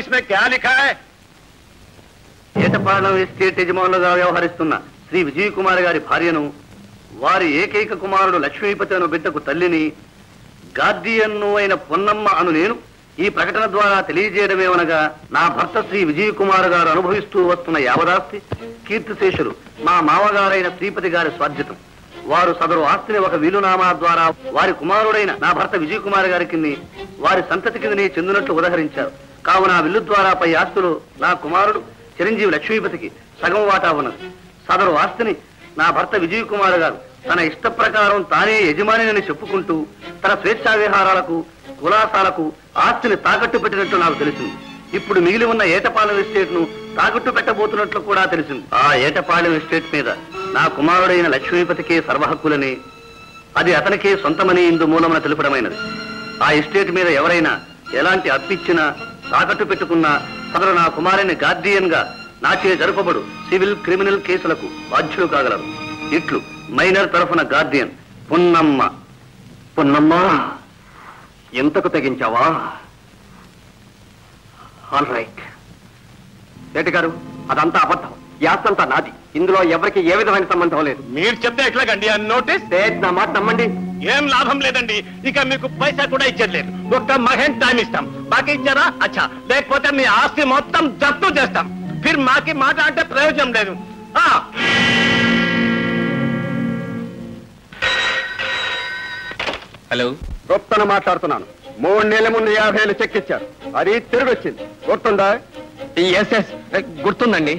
इसमें क्या लिखा है? ఏటపాలెం ఎస్టేట్ యజమానులుగా వ్యవహరిస్తున్న శ్రీ విజయ్ కుమార్ గారి భార్యను, వారి ఏకైక కుమారుడు లక్ష్మీపతి అను బిడ్డకు తల్లిని, గార్డియన్ను అయిన పొన్నమ్మ అను నేను ఈ ప్రకటన ద్వారా తెలియజేయడమేమనగా, నా భర్త శ్రీ విజయ్ కుమార్ గారు అనుభవిస్తూ వస్తున్న యావదాస్తి కీర్తిశేషులు మా మామగారైన శ్రీపతి గారి స్వాధ్యతం. వారు సదరు ఆస్తిని ఒక వీలునామా ద్వారా వారి కుమారుడైన నా భర్త విజయ్ కుమార్ గారికి వారి సంతతి కిందని చెందినట్లు ఉదహరించారు. కావున ఆ విల్లు ద్వారా పై ఆస్తులు నా కుమారుడు చిరంజీవి లక్ష్మీపతికి సగం వాటా ఉన్నది. సదరు ఆస్తిని నా భర్త విజయ్ కుమార్ గారు తన ఇష్ట ప్రకారం తానే యజమానిని చెప్పుకుంటూ తన స్వేచ్ఛా విహారాలకు, కులాసాలకు ఆస్తిని తాకట్టు పెట్టినట్లు నాకు తెలిసింది. ఇప్పుడు మిగిలి ఉన్న ఏటపాలెం ఎస్టేట్ ను తాకట్టు పెట్టబోతున్నట్లు కూడా తెలిసింది. ఆ ఏటపాలెం ఎస్టేట్ మీద నా కుమారుడైన లక్ష్మీపతికే సర్వహక్కులని, అది అతనికే సొంతమని ఇందు మూలమున తెలుపడమైనది. ఆ ఎస్టేట్ మీద ఎవరైనా ఎలాంటి అప్పిచ్చినా, తాకట్టు పెట్టుకున్నా సదరు నా కుమారుని గార్డియన్ గా నాచే జరపబడు సివిల్, క్రిమినల్ కేసులకు బాధ్యులు కాగలరు. ఇట్లు మైనర్ తరఫున గార్డియన్ పొన్నమ్మ. పొన్నమ్మ, ఎంతకు తెగించావా? All right. రెడ్డి గారు, అదంతా అబద్ధం. యాస్తంతా నాది. ఇందులో ఎవరికి ఏ విధమైన సంబంధం లేదు. మీరు చెప్తే ఎట్లాగండి ఆ నోటీస్? నా మాట నమ్మండి. ఏం లాభం లేదండి. ఇక మీకు పైసా కూడా ఇచ్చేది. ఒక్క మహేన్ టైం ఇస్తాం. బాకీ ఇచ్చారా? అచ్చా. లేకపోతే మీ ఆస్తి మొత్తం జప్తు చేస్తాం. ఫిర్ మాకి మాట అంటే ప్రయోజనం లేదు. హలో, గొప్పను మాట్లాడుతున్నాను. 3 నెలల ముందు 50,000 చెక్ ఇచ్చారు. అది తిరిగి వచ్చింది. గుర్తుందా? ఎస్, గుర్తుందండి.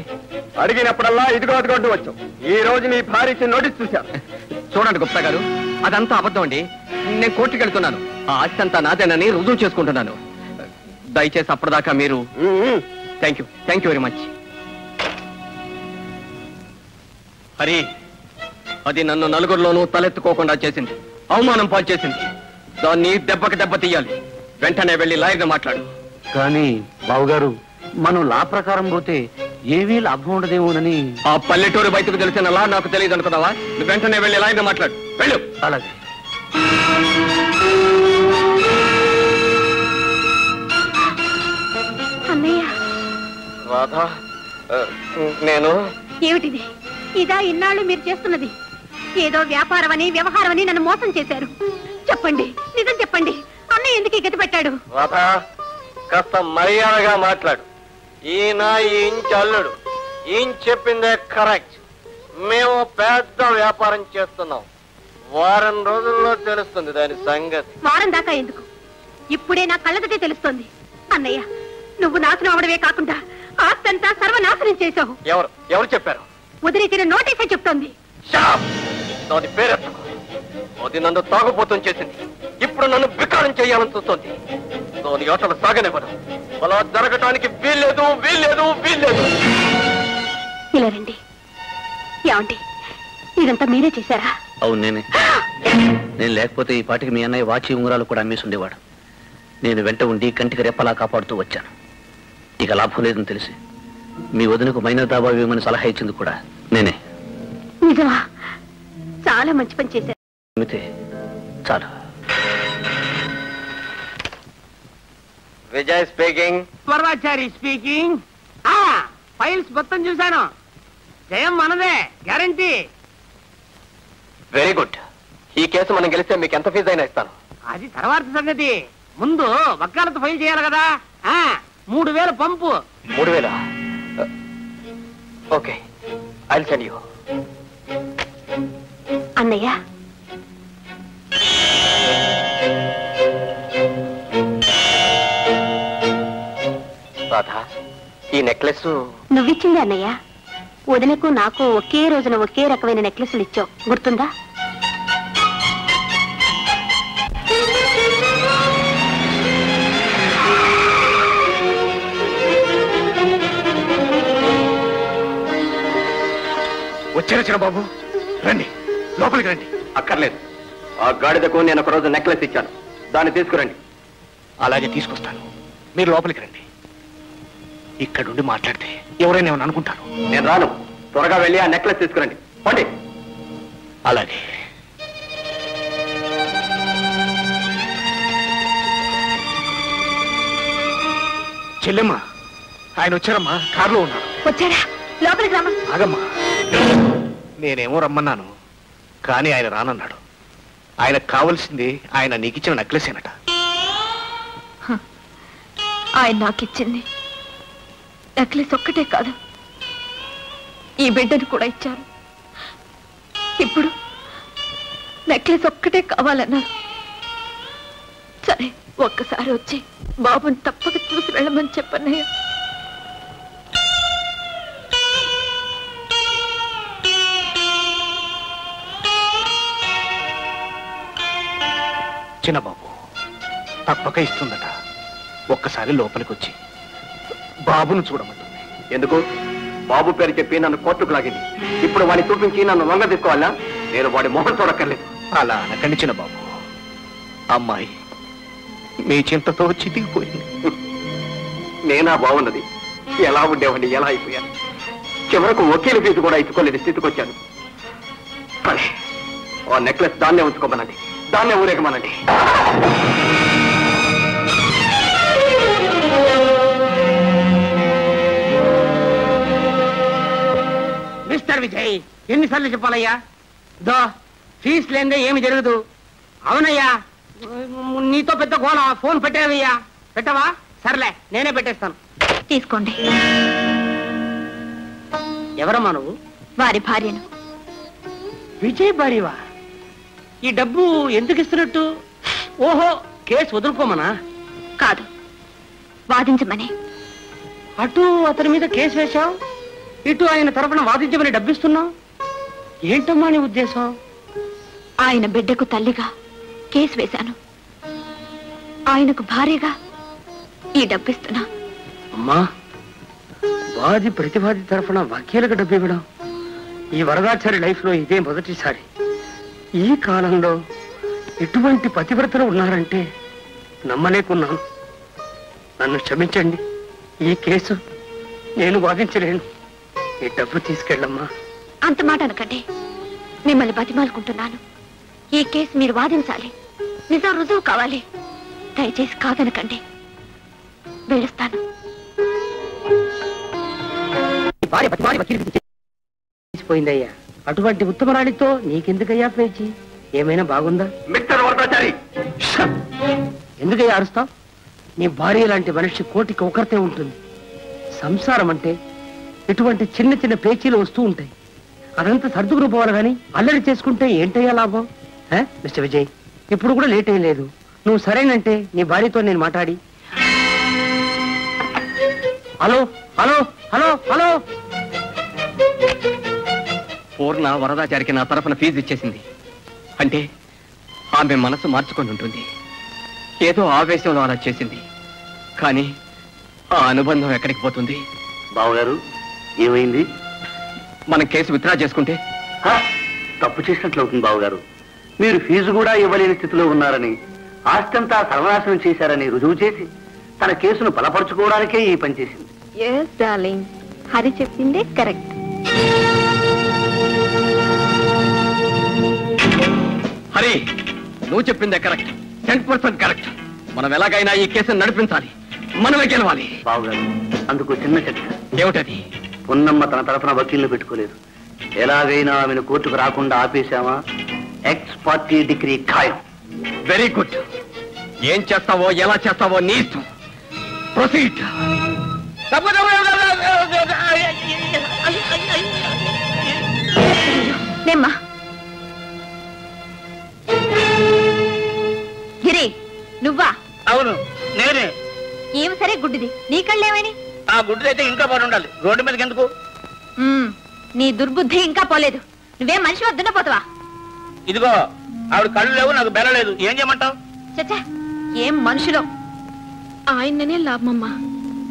అడిగినప్పుడల్లా ఇదిగో అదిగొడ్డు వచ్చాం. ఈ రోజు నీ భార్యకి నోటీస్ చూశారు. చూడండి గుప్తా గారు, అదంతా అబద్ధం అండి. నేను కోర్టుకి వెళ్తున్నాను. ఆ ఆస్తి అంతా నాదేనని రుజువు చేసుకుంటున్నాను. దయచేసి అప్పటిదాకా మీరు. Thank you very much. Hari, అది నన్ను నలుగురిలోనూ తలెత్తుకోకుండా చేసింది, అవమానం పాలు చేసింది. దాన్ని దెబ్బకి దెబ్బ తీయాలి. వెంటనే వెళ్లి లాయర్గా మాట్లాడు. కానీ బావుగారు, మనం లా ప్రకారం పోతే ఏవీ లాభం ఉండదేమోనని. ఆ పల్లెటూరు బయటకు తెలిసిన లా నాకు తెలియదు అనుకున్నావా? నువ్వు వెంటనే వెళ్లి లాయర్గా మాట్లాడు. వెళ్ళు. అలాగే. రాధా, నేను. ఏమిటిది? ఇదా ఇన్నాళ్ళు మీరు చేస్తున్నది? ఏదో వ్యాపారం అని, వ్యవహారం అని నన్ను మోసం చేశారు. చెప్పండి, నిజం చెప్పండి. అన్నయ్య ఎందుకు ఈ గతి పెట్టాడు? రాధా, కాస్త మర్యాదగా మాట్లాడు. ఈయన ఈ ఇంటి అల్లుడు. ఈయన చెప్పిందే కరెక్ట్. మేము పెద్ద వ్యాపారం చేస్తున్నాం. వారం రోజుల్లో తెలుస్తుంది దాని సంగతి. వారం దాకా ఎందుకు? ఇప్పుడే నా కళ్ళతోటే తెలుస్తోంది. అన్నయ్య, నువ్వు నాశనం అవడమే కాకుండా ఆస్తంతా సర్వనాశనం చేశావు. ఎవరు చెప్పారు? వదిలిచిన నోటీసే చెప్తోంది. దాని పేరెత్తకు. అది నన్ను తాగుబోతం చేసింది. ఇప్పుడు నన్ను వికారం చేయాలని చూస్తోంది. దాని ఆటలు సాగనివ్వను. అలా జరగటానికి వీల్లేదు. ఇలా రండి. ఏమండి, ఇదంతా మీరే చేశారా? అవును, నేనే. నేను లేకపోతే ఈ పాటికి మీ అన్నయ్య వాచి ఉంగరాలు కూడా అమ్మేసి ఉండేవాడు. నేను వెంట ఉండి కంటికి రెప్పలా కాపాడుతూ వచ్చాను. ఇక లాభం లేదని తెలిసి మీ వదినకు మైనర్ దాబా ఇవ్వమని సలహా ఇచ్చింది కూడా నేనే. నిజమా? చాలా మంచి పని చేశారు. చాలు. విజయ్ స్పీకింగ్. పర్వాచారి స్పీకింగ్. ఫైల్స్ మొత్తం చూశాను. జయం మనదే, గ్యారంటీ. Very good. ఈ కేసు మనం గెలిస్తే మీకు ఎంత ఫీజు అయినా ఇస్తాను. అది తర్వాత సంగతి. ముందు వకాలత్ ఫైల్ చేయాలి కదా. 3,000 పంపు. 3,000? Okay, I'll send you. అన్నయ్య, రాధా, ఈ నెక్లెస్ నువ్విచ్చింది అన్నయ్య. వదినకు నాకు ఒకే రోజున ఒకే రకమైన నెక్లెస్లు ఇచ్చావు, గుర్తుందా? వచ్చారు బాబు, రండి, లోపలికి రండి. అక్కర్లేదు. ఆ గాడిదకు నేను ఒక రోజు నెక్లెస్ ఇచ్చాను. దాన్ని తీసుకురండి. అలాగే తీసుకొస్తాను. మీరు లోపలికి రండి. ఇక్కడుండి మాట్లాడితే ఎవరైనా ఏమని అనుకుంటారు. నేను రాను. త్వరగా వెళ్ళి ఆ నెక్లెస్ తీసుకురండి. పండి. అలాగే. చెల్లెమ్మా, ఆయన వచ్చారమ్మా, కారులో ఉన్నారు. వచ్చారా? లోపలికి రామా. ఆగమ్మా, నేనేమో రమ్మన్నాను, కానీ ఆయన రానన్నాడు. ఆయనకు కావలసింది ఆయన నీకిచ్చిన నెక్లెసేనట. ఆయన నాకిచ్చింది నెక్లెస్ ఒక్కటే కాదు, ఈ బిడ్డను కూడా ఇచ్చారు. ఇప్పుడు నెక్లెస్ ఒక్కటే కావాలన్నారు. సరే, ఒక్కసారి వచ్చి బాబుని తప్పక చూసి వెళ్ళమని చెప్పన్నయ్య. చిన్నబాబు తప్పక ఇస్తుందట. ఒక్కసారి లోపలికి వచ్చి బాబును చూడమంటుంది. ఎందుకు? బాబు పేరు చెప్పి నన్ను కోర్టుకు లాగింది. ఇప్పుడు వాడిని చూపించి నన్ను లొంగ తీసుకోవాలా? నేను వాడి మొహం చూడక్కర్లేదు. అలా అనకండి చిన్నబాబు. అమ్మాయి మీ చింతతో చితికిపోయింది. నేనా బాగున్నది? ఎలా ఉండేవాడిని, ఎలా అయిపోయాను? చివరకు వకీలు ఫీజు కూడా ఇచ్చుకోలేని స్థితికి వచ్చాను. కానీ ఆ నెక్లెస్ దాన్నే ఉంచుకోమనండి, దాన్నే ఊరేగమనండి. మిస్టర్ విజయ్, ఎన్నిసార్లు చెప్పాలయ్యా? దో ఫీజు లేదే ఏమి జరగదు. అవునయ్యా, నీతో పెద్ద గోళ. ఫోన్ పెట్టావయ్యా. పెట్టవా? సర్లే, నేనే పెట్టేస్తాను. తీసుకోండి. ఎవరమ్మా నువ్వు? వారి భార్యను. విజయ్ భార్యవా? ఈ డబ్బు ఎందుకు ఇస్తున్నట్టు? ఓహో, కేసు వదులుకోమనా? కాదు, వాదించమని. అటు అతని మీద కేసు వేశావు, ఇటు ఆయన తరపున వాదించమని డబ్బిస్తున్నావు. ఏంటమ్మా నీ ఉద్దేశం? ఆయన బిడ్డకు తల్లిగా కేసు వేశాను, ఆయనకు భార్యగా ఈ డబ్బిస్తున్నా. అమ్మా, వాది ప్రతివాది తరఫున వకీలకు డబ్బు ఇవ్వడం ఈ వరదాచారి లైఫ్ లో ఇదే మొదటిసారి. ఈ కాలంలో ఎటువంటి పతివ్రతలు ఉన్నారంటే నమ్మలేకున్నాను. నన్ను క్షమించండి, ఈ కేసు నేను వాదించలేను. ఈ డబ్బు తీసుకెళ్ళమ్మా. అంత మాట అనకండి, మిమ్మల్ని బతిమాలుకుంటున్నాను. ఈ కేసు మీరు వాదించాలి, నిజం రుజువు కావాలి. దయచేసి కాదనకండి, వెళ్ళొస్తాను. పోయిందయ్యా. అటువంటి ఉత్తమరాడితో నీకెందుకయ్యా పేచి? ఏమైనా బాగుందా? మిస్టర్ వరదాచారి, ఎందుకయ్యా అరుస్తావు? నీ భార్య లాంటి మనిషి కోటికి ఒకరితే ఉంటుంది. సంసారం అంటే ఇటువంటి చిన్న చిన్న పేచీలు వస్తూ ఉంటాయి. అదంతా సర్దుకుని పోవాలి కానీ అల్లరి చేసుకుంటే ఏంటయ్యా లాభం? మిస్టర్ విజయ్, ఇప్పుడు కూడా లేట్ ఏం లేదు. నువ్వు సరేనంటే నీ భార్యతో నేను మాట్లాడి. హలో హలో హలో హలో, పూర్ణ వరదాచారికి నా తరఫున ఫీజు ఇచ్చేసింది. అంటే ఆమె మనసు మార్చుకొని ఉంటుంది. ఏదో ఆవేశంలో అలా చేసింది. కానీ ఆ అనుబంధం ఎక్కడికి పోతుంది? బావగారు, ఏమైంది? మనం కేసు విత్డ్రా చేసుకుంటే తప్పు చేసినట్లు అవుతుంది. బావగారు, మీరు ఫీజు కూడా ఇవ్వలేని స్థితిలో ఉన్నారని, ఆస్తంతా సర్వనాశనం చేశారని రుజువు చేసి తన కేసును బలపరుచుకోవడానికే ఈ పని చేసింది. yes darling, హరి చెప్పిందే కరెక్ట్. హరి, నువ్వు చెప్పిందే కరెక్ట్, 10% కరెక్ట్. మనం ఎలాగైనా ఈ కేసును నడిపించాలి, మనమే గెలవాలి. బావగారు, అందుకు చిన్న చిట్కా. ఏమిటది? పున్నమ్మ తన తరఫున వకీల్ని పెట్టుకోలేదు. ఎలాగైనా ఆమెను కోర్టుకు రాకుండా ఆపేశామా, ఎక్స్ పార్టీ డిగ్రీ ఖాయం. Very good. ఏం చేస్తావో ఎలా చేస్తావో నీ ఇష్టం. ప్రొసీడ్. నేమ్మా గిరి, నువ్వా? అవును, నేనే. ఏమి సరే గుడ్డిది, నీ కళ్ళేమని? ఆ గుడ్డిదైతే ఇంకా పని ఉండాలి, రోడ్డు మీదకి ఎందుకు? నీ దుర్బుద్ధి ఇంకా పోలేదు. నువ్వేం మనిషి వద్దున పోతావా? ఇదిగో, ఆవిడ కళ్ళు లేవు, నాకు బెల్ల లేదు, ఏం చేయమంటావు? చచ్చా, ఏం మనుషులో. ఆయననే లాభమమ్మా.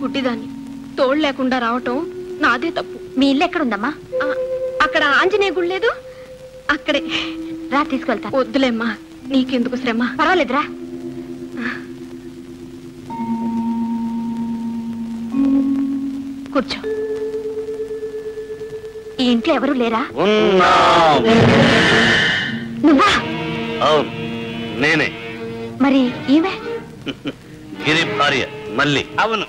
గుడ్డిదాన్ని తోడు లేకుండా రావటం నాదే తప్పు. మీ ఇల్లు ఎక్కడుందమ్మా? అక్కడ ఆంజనేయ గుడి లేదు, అక్కడే. రా, తీసుకెళ్తా. వద్దులేమ్మా, నీకెందుకు శ్రమ. పర్వాలేదురా. కూర్చో. ఈ ఇంట్లో ఎవరు లేరా? నువ్వా? అవును, నేనే. మరి ఈమె? గిరి భార్య మళ్ళీ. అవును,